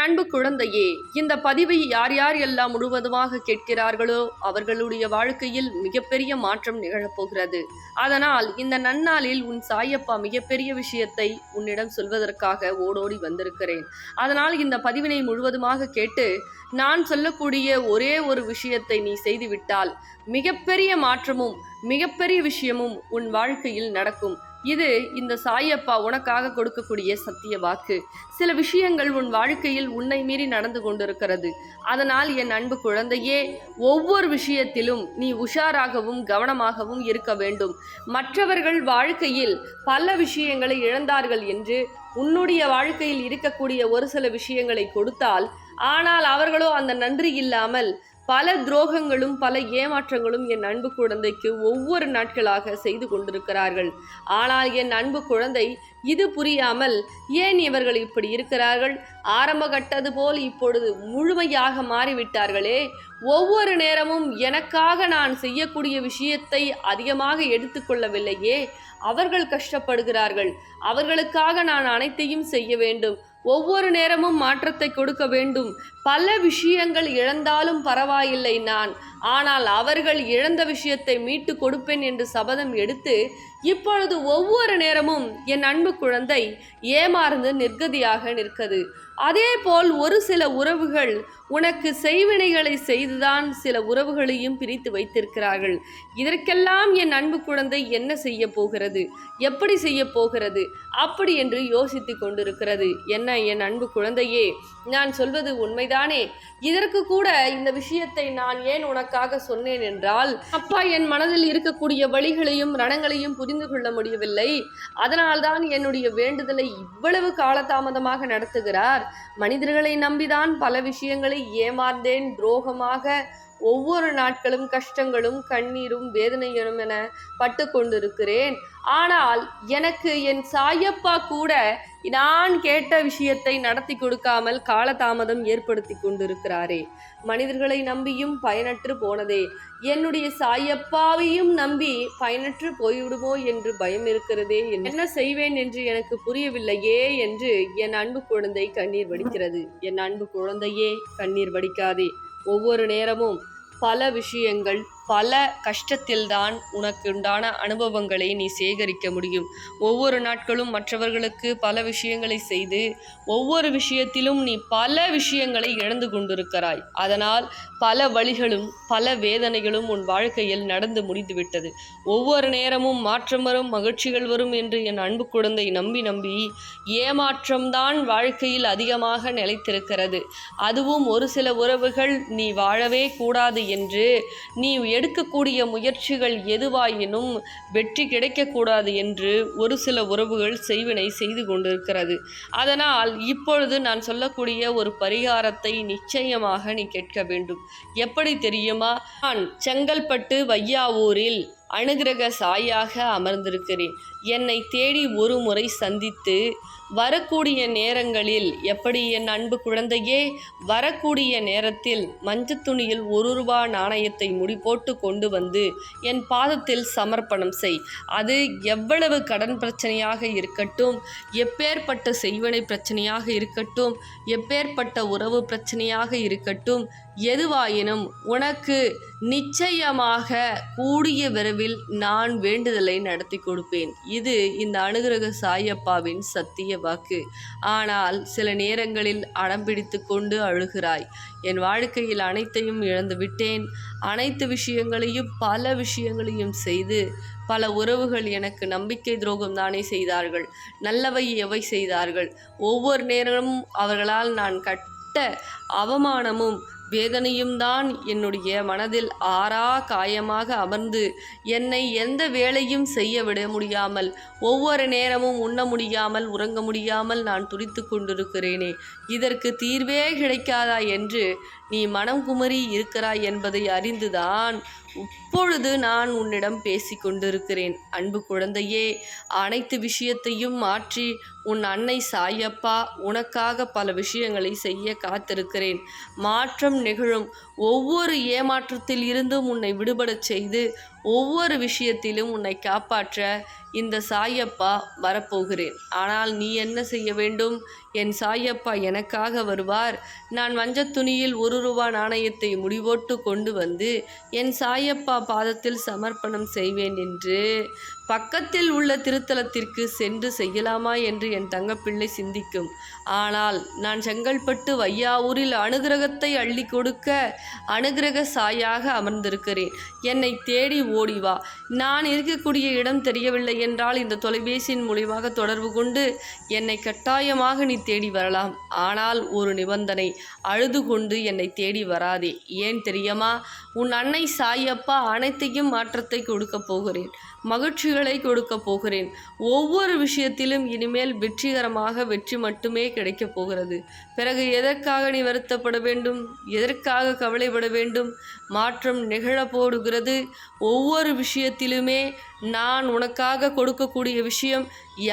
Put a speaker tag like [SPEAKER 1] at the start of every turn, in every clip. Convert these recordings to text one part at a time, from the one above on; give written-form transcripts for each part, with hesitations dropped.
[SPEAKER 1] அன்பு குழந்தையே, இந்த பதிவை யார் யார் எல்லாம் முழுவதுமாக கேட்கிறார்களோ அவர்களுடைய வாழ்க்கையில் மிகப்பெரிய மாற்றம் நிகழப்போகிறது. அதனால் இந்த நன்னாளில் உன் சாயப்பா மிகப்பெரிய விஷயத்தை உன்னிடம் சொல்வதற்காக ஓடோடி வந்திருக்கிறேன். அதனால் இந்த பதிவினை முழுவதுமாக கேட்டு நான் சொல்லக்கூடிய ஒரே ஒரு விஷயத்தை நீ செய்துவிட்டால் மிகப்பெரிய மாற்றமும் மிகப்பெரிய விஷயமும் உன் வாழ்க்கையில் நடக்கும். இது இந்த சாயப்பா உனக்காக கொடுக்கக்கூடிய சத்திய வாக்கு. சில விஷயங்கள் உன் வாழ்க்கையில் உன்னை மீறி நடந்து கொண்டிருக்கிறது. அதனால் என் அன்பு குழந்தையே, ஒவ்வொரு விஷயத்திலும் நீ உஷாராகவும் கவனமாகவும் இருக்க வேண்டும். மற்றவர்கள் வாழ்க்கையில் பல விஷயங்களை இழந்தார்கள் என்று உன்னுடைய வாழ்க்கையில் இருக்கக்கூடிய ஒரு சில விஷயங்களை கொடுத்தால், ஆனால் அவர்களோ அந்த நன்றி இல்லாமல் பல துரோகங்களும் பல ஏமாற்றங்களும் என் அன்பு குழந்தைக்கு ஒவ்வொரு நாட்களாக செய்து கொண்டிருக்கிறார்கள். ஆனால் என் அன்பு குழந்தை இது புரியாமல் ஏன் இவர்கள் இப்படி இருக்கிறார்கள், ஆரம்ப கட்டது போல் இப்பொழுது முழுமையாக மாறிவிட்டார்களே, ஒவ்வொரு நேரமும் எனக்காக நான் செய்யக்கூடிய விஷயத்தை அதிகமாக எடுத்துக்கொள்ளவில்லையே, அவர்கள் கஷ்டப்படுகிறார்கள், அவர்களுக்காக நான் அனைத்தையும் செய்ய வேண்டும், ஒவ்வொரு நேரமும் மாற்றத்தை கொடுக்க வேண்டும், பல விஷயங்கள் இழந்தாலும் பரவாயில்லை நான், ஆனால் அவர்கள் இழந்த விஷயத்தை மீட்டு கொடுப்பேன் என்று சபதம் எடுத்து இப்பொழுது ஒவ்வொரு நேரமும் என் அன்பு குழந்தை ஏமாறுந்து நிர்கதியாக நிற்கிறது. அதேபோல் ஒரு சில உறவுகள் உனக்கு செய்வினைகளை செய்துதான் சில உறவுகளையும் பிரித்து வைத்திருக்கிறார்கள். இதற்கெல்லாம் என் அன்பு குழந்தை என்ன செய்ய போகிறது, எப்படி செய்ய போகிறது அப்படி என்று யோசித்து கொண்டிருக்கிறது. என்ன என் அன்பு குழந்தையே, நான் சொல்வது உண்மைதானே? இதற்கு கூட இந்த விஷயத்தை நான் ஏன் உனக்காக சொன்னேன் என்றால், அப்பா என் மனதில் இருக்கக்கூடிய வழிகளையும் ரணங்களையும் புரிந்து கொள்ள முடியவில்லை. அதனால்தான் என்னுடைய வேண்டுதலை இவ்வளவு காலதாமதமாக நடத்துகிறார். மனிதர்களை நம்பிதான் பல விஷயங்களை ஏமாந்தேன், துரோகமாக ஒவ்வொரு நாட்களும் கஷ்டங்களும் கண்ணீரும் வேதனையும் என பட்டு கொண்டிருக்கிறேன். ஆனால் எனக்கு என் சாயப்பா கூட நான் கேட்ட விஷயத்தை நடத்தி கொடுக்காமல் காலதாமதம் ஏற்படுத்தி கொண்டிருக்கிறாரே. மனிதர்களை நம்பியும் பயனற்று போனதே, என்னுடைய சாயப்பாவையும் நம்பி பயனற்று போய்விடுமோ என்று பயம் இருக்கிறதே, என்ன செய்வேன் என்று எனக்கு புரியவில்லையே என்று என் அன்பு குழந்தை கண்ணீர் வடிக்கிறது. என் அன்பு குழந்தையே, கண்ணீர் வடிக்காதே. ஒவ்வொரு நேரமும் பல விஷயங்கள் பல கஷ்டத்தில்தான் உனக்கு உண்டான அனுபவங்களை நீ சேகரிக்க முடியும். ஒவ்வொரு நாட்களும் மற்றவர்களுக்கு பல விஷயங்களை செய்து ஒவ்வொரு விஷயத்திலும் நீ பல விஷயங்களை இழந்து கொண்டிருக்கிறாய். அதனால் பல வழிகளும் பல வேதனைகளும் உன் வாழ்க்கையில் நடந்து முடிந்துவிட்டது. ஒவ்வொரு நேரமும் மாற்றம் வரும், மகிழ்ச்சிகள் வரும் என்று என் அன்பு குழந்தை நம்பி நம்பி ஏமாற்றம்தான் வாழ்க்கையில் அதிகமாக நிலைத்திருக்கிறது. அதுவும் ஒரு சில உறவுகள் நீ வாழவே கூடாது என்று நீ எடுக்கக்கூடிய முயற்சிகள் எதுவாயினும் வெற்றி கிடைக்கக்கூடாது என்று ஒரு சில உறவுகள் செய்வினை செய்து கொண்டிருக்கிறது. அதனால் இப்பொழுது நான் சொல்லக்கூடிய ஒரு பரிகாரத்தை நிச்சயமாக நீ கேட்க வேண்டும். எப்படி தெரியுமா? நான் செங்கல்பட்டு வையாவூரில் அனுகிரக சாயாக அமர்ந்திருக்கிறேன். என்னை தேடி ஒரு முறை சந்தித்து வரக்கூடிய நேரங்களில், எப்படி என் அன்பு குழந்தையே, வரக்கூடிய நேரத்தில் மஞ்சள் துணியில் 1 ரூபாய் நாணயத்தை முடி போட்டு கொண்டு வந்து என் பாதத்தில் சமர்ப்பணம் செய். அது எவ்வளவு கடன் பிரச்சனையாக இருக்கட்டும், எப்பேற்பட்ட செய்வனை பிரச்சனையாக இருக்கட்டும், எப்பேற்பட்ட உறவு பிரச்சனையாக இருக்கட்டும், எதுவாயினும் உனக்கு நிச்சயமாக கூடிய விரைவில் நான் வேண்டுதலை நடத்தி கொடுப்பேன். இது இந்த அனுகிரக சாயப்பாவின் சத்திய வாக்கு. ஆனால் சில நேரங்களில் அடம்பிடித்து கொண்டு அழுகிறாய். என் வாழ்க்கையில் அனைத்தையும் இழந்து விட்டேன், அனைத்து விஷயங்களையும் பல விஷயங்களையும் செய்து பல உறவுகள் எனக்கு நம்பிக்கை துரோகம் தானே செய்தார்கள், நல்லவை எவை செய்தார்கள், ஒவ்வொரு நேரமும் அவர்களால் நான் கட்ட அவமானமும் வேதனையும் தான் என்னுடைய மனதில் ஆறா காயமாக அமர்ந்து என்னை எந்த வேலையும் செய்ய விட முடியாமல், ஒவ்வொரு நேரமும் உண்ண முடியாமல் உறங்க முடியாமல் நான் துடித்து கொண்டிருக்கிறேனே, இதற்கு தீர்வே கிடைக்காதா என்று நீ மனம் குமரி இருக்கிறாய் என்பதை அறிந்துதான் இப்பொழுது நான் உன்னிடம் பேசி கொண்டிருக்கிறேன். அன்பு குழந்தையே, அனைத்து விஷயத்தையும் மாற்றி உன் அன்னை சாயப்பா உனக்காக பல விஷயங்களை செய்ய காத்திருக்கிறேன். மாற்றம் நிகழும். ஒவ்வொரு ஏமாற்றத்தில் இருந்தும் உன்னை விடுபடச் செய்து ஒவ்வொரு விஷயத்திலும் உன்னை காப்பாற்ற இந்த சாயப்பா வரப்போகிறேன். ஆனால் நீ என்ன செய்ய வேண்டும்? என் சாயப்பா எனக்காக வருவார். நான் மஞ்சள் துணியில் 1 ரூபா நாணயத்தை முடிவோட்டு கொண்டு வந்து என் சாயப்பா பாதத்தில் சமர்ப்பணம் செய்வேன் என்று பக்கத்தில் உள்ள திருத்தலத்திற்கு சென்று செய்யலாமா என்று என் தங்கப்பிள்ளை சிந்திக்கும். ஆனால் நான் செங்கல்பட்டு வையாவூரில் அனுகிரகத்தை அள்ளி கொடுக்க அனுகிரக சாயாக அமர்ந்திருக்கிறேன். என்னை தேடி ஓடிவா. நான் இருக்கக்கூடிய இடம் தெரியவில்லை என்றால் இந்த தொலைபேசியின் மூலியமாக தொடர்பு கொண்டு என்னை கட்டாயமாக நீ தேடி வரலாம். ஆனால் ஒரு நிபந்தனை, அழுது கொண்டு என்னை தேடி வராதே. ஏன் தெரியுமா? உன் அன்னை சாயப்பா அனைத்தையும் மாற்றத்தை கொடுக்க போகிறேன், மகிழ்ச்சிகளை கொடுக்க போகிறேன். ஒவ்வொரு விஷயத்திலும் இனிமேல் வெற்றிகரமாக வெற்றி மட்டுமே கிடைக்கப் போகிறது. பிறகு எதற்காக நீ வருத்தப்பட வேண்டும்? எதற்காக கவலைப்பட வேண்டும்? மாற்றம் நிகழப்போடுகிறது. ஒவ்வொரு விஷயத்திலுமே நான் உனக்காக கொடுக்கக்கூடிய விஷயம்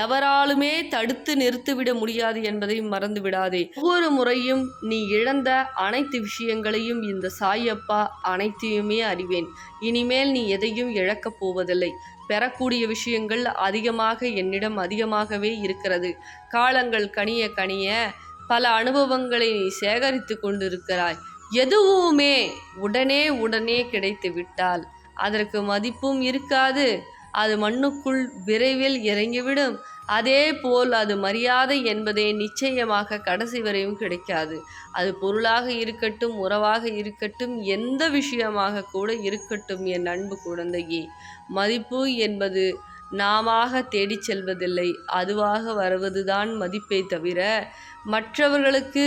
[SPEAKER 1] எவராலுமே தடுத்து நிறுத்திவிட முடியாது என்பதை மறந்து விடாதே. ஒவ்வொரு முறையும் நீ இழந்த அனைத்து விஷயங்களையும் இந்த சாயப்பா அனைத்தையுமே அறிவேன். இனிமேல் நீ எதையும் இழக்கப் போவதில்லை. பெறக்கூடிய விஷயங்கள் என்னிடம் அதிகமாகவே இருக்கிறது. காலங்கள் கனிய கனிய பல அனுபவங்களை நீ சேகரித்து கொண்டிருக்கிறாய். எதுவுமே உடனே கிடைத்து விட்டால் அதற்கு மதிப்பும் இருக்காது. அது மண்ணுக்குள் விரைவில் இறங்கிவிடும். அதே போல் அது மரியாதை என்பதே நிச்சயமாக கடைசி வரையும் கிடைக்காது. அது பொருளாக இருக்கட்டும், உறவாக இருக்கட்டும், எந்த விஷயமாக கூட இருக்கட்டும் என் அன்பு குழந்தையே, மதிப்பு என்பது நாமாக தேடிச் செல்வதில்லை, அதுவாக வருவதுதான் மதிப்பை தவிர மற்றவர்களுக்கு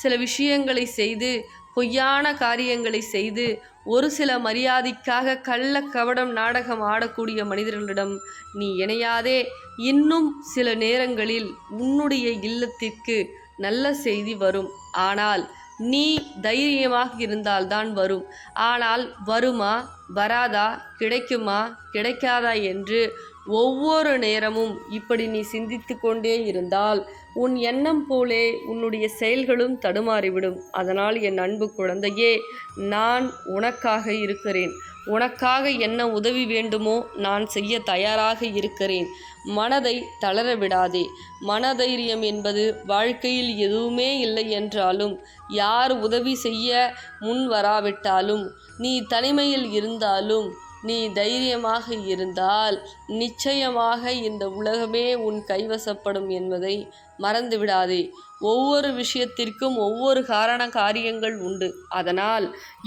[SPEAKER 1] சில விஷயங்களை செய்து, பொய்யான காரியங்களை செய்து, ஒரு சில மரியாதைக்காக கள்ள கபடம் நாடகம் ஆடக்கூடிய மனிதர்களிடம் நீ இணையாதே. இன்னும் சில நேரங்களில் உன்னுடைய இல்லத்திற்கு நல்ல செய்தி வரும். ஆனால் நீ தைரியமாக இருந்தால்தான் வரும். ஆனால் வருமா, வராதா, கிடைக்குமா, கிடைக்காதா என்று ஒவ்வொரு நேரமும் இப்படி நீ சிந்தித்து கொண்டே இருந்தால் உன் எண்ணம் போலே உன்னுடைய செயல்களும் தடுமாறிவிடும். அதனால் என் அன்பு குழந்தையே, நான் உனக்காக இருக்கிறேன். உனக்காக என்ன உதவி வேண்டுமோ நான் செய்ய தயாராக இருக்கிறேன். மனதை தளர விடாதே. மனதைரியம் என்பது வாழ்க்கையில் எதுவுமே இல்லை என்றாலும், யார் உதவி செய்ய முன் வராவிட்டாலும், நீ தனிமையில் இருந்தாலும், நீ தைரியமாக இருந்தால் நிச்சயமாக இந்த உலகமே உன் கைவசப்படும் என்பதை மறந்துவிடாதே. ஒவ்வொரு விஷயத்திற்கும் ஒவ்வொரு காரியங்கள் உண்டு. அதனால்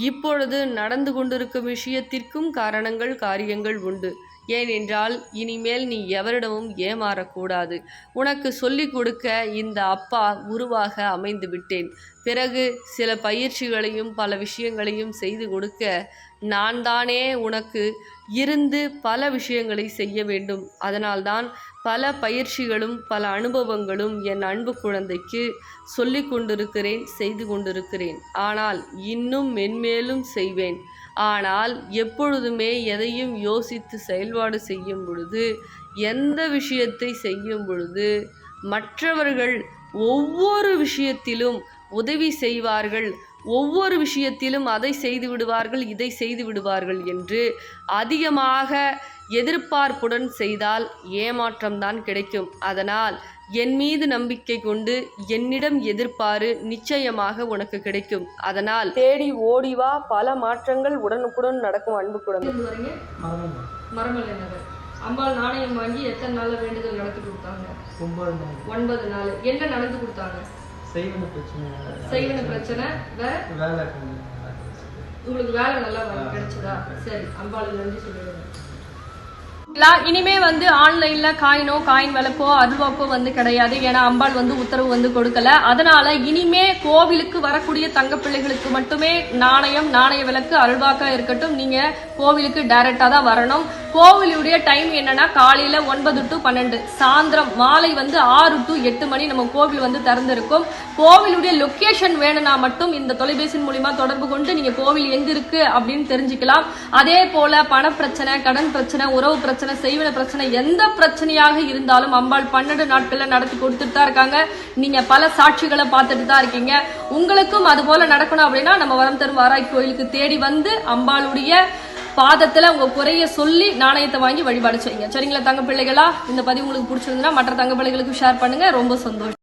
[SPEAKER 1] இப்பொழுது நடந்து கொண்டிருக்கும் விஷயத்திற்கும் காரியங்கள் உண்டு. ஏனென்றால் இனிமேல் நீ எவரிடமும் ஏமாறக்கூடாது. உனக்கு சொல்லிக் கொடுக்க இந்த அப்பா குருவாக அமைந்து விட்டேன். பிறகு சில பயிற்சிகளையும் பல விஷயங்களையும் செய்து கொடுக்க நான் தானே உனக்கு இருந்து பல விஷயங்களை செய்ய வேண்டும். அதனால்தான் பல பயிற்சிகளும் பல அனுபவங்களும் என் அன்பு குழந்தைக்கு சொல்லி கொண்டிருக்கிறேன், செய்து கொண்டிருக்கிறேன். ஆனால் இன்னும் மென்மேலும் செய்வேன். ஆனால் எப்பொழுதுமே எதையும் யோசித்து செயல்பாடு செய்யும் பொழுது, எந்த விஷயத்தை செய்யும் பொழுது மற்றவர்கள் ஒவ்வொரு விஷயத்திலும் உதவி செய்வார்கள், ஒவ்வொரு விஷயத்திலும் அதை செய்து விடுவார்கள், இதை செய்து விடுவார்கள் என்று அதிகமாக எதிர்பார்ப்புடன் செய்தால் ஏமாற்றம்தான் கிடைக்கும். அதனால் என் மீது நம்பிக்கை கொண்டு என்னிடம் எதிர்பாரு, நிச்சயமாக உனக்கு கிடைக்கும். அதனால் தேடி ஓடிவா, பல மாற்றங்கள் உடனுக்குடன் நடக்கும். அன்பு குழந்தை, மரமலை நகர் அம்பாள் நாணயம் வாங்கி எத்தனை நாள் வேண்டுதல் நடத்தி கொடுத்தாங்க? 9 நாள். என்ன நடந்து கொடுத்தாங்க? செய்வன பிரச்சனை. வேற உங்களுக்கு வேலை நல்லா கிடைச்சதா? சரி, அம்பாளுக்கு நன்றி சொல்லுங்க. இனிமே ஆன்லைன்ல காயின் விளக்கோ அருள்வாக்கோ கிடையாது. ஏன்னா அம்பாள் உத்தரவு கொடுக்கல. அதனால இனிமே கோவிலுக்கு வரக்கூடிய தங்க பிள்ளைகளுக்கு மட்டுமே நாணய விளக்கு அருள்வாக்கா இருக்கட்டும். நீங்க கோவிலுக்கு டைரக்டா தான் வரணும். கோவிலுடைய டைம் என்னன்னா காலையில 9 to 12, சாயந்தரம் மாலை 6 to 8 மணி நம்ம கோவில் திறந்திருக்கும். கோவிலுடைய லொகேஷன் வேணும்னா மட்டும் இந்த தொலைபேசியின் மூலியமா தொடர்பு கொண்டு நீங்க கோவில் எங்க இருக்கு அப்படின்னு தெரிஞ்சுக்கலாம். அதே போல பண பிரச்சனை, கடன் பிரச்சனை, உறவு பிரச்சனை, செய்வன பிரச்சனை, எந்த பிரச்சனையாக இருந்தாலும் அம்பாள் 12 நாட்கள்ல நடத்தி கொடுத்துட்டு தான் இருக்காங்க. நீங்க பல சாட்சிகளை பார்த்துட்டு தான் இருக்கீங்க. உங்களுக்கும் அது போல நடக்கணும் அப்படின்னா நம்ம வரம் தரும் வாராய் கோயிலுக்கு தேடி அம்பாளுடைய பாதத்துல உங்க குறைய சொல்லி நாணயத்தை வாங்கி வழிபாடு செய்யுங்க. சரிங்களா தங்க பிள்ளைகளா? இந்த பதிவு உங்களுக்கு பிடிச்சிருந்தா மற்ற தங்க பிள்ளைகளுக்கு ஷேர் பண்ணுங்க. ரொம்ப சந்தோஷம்.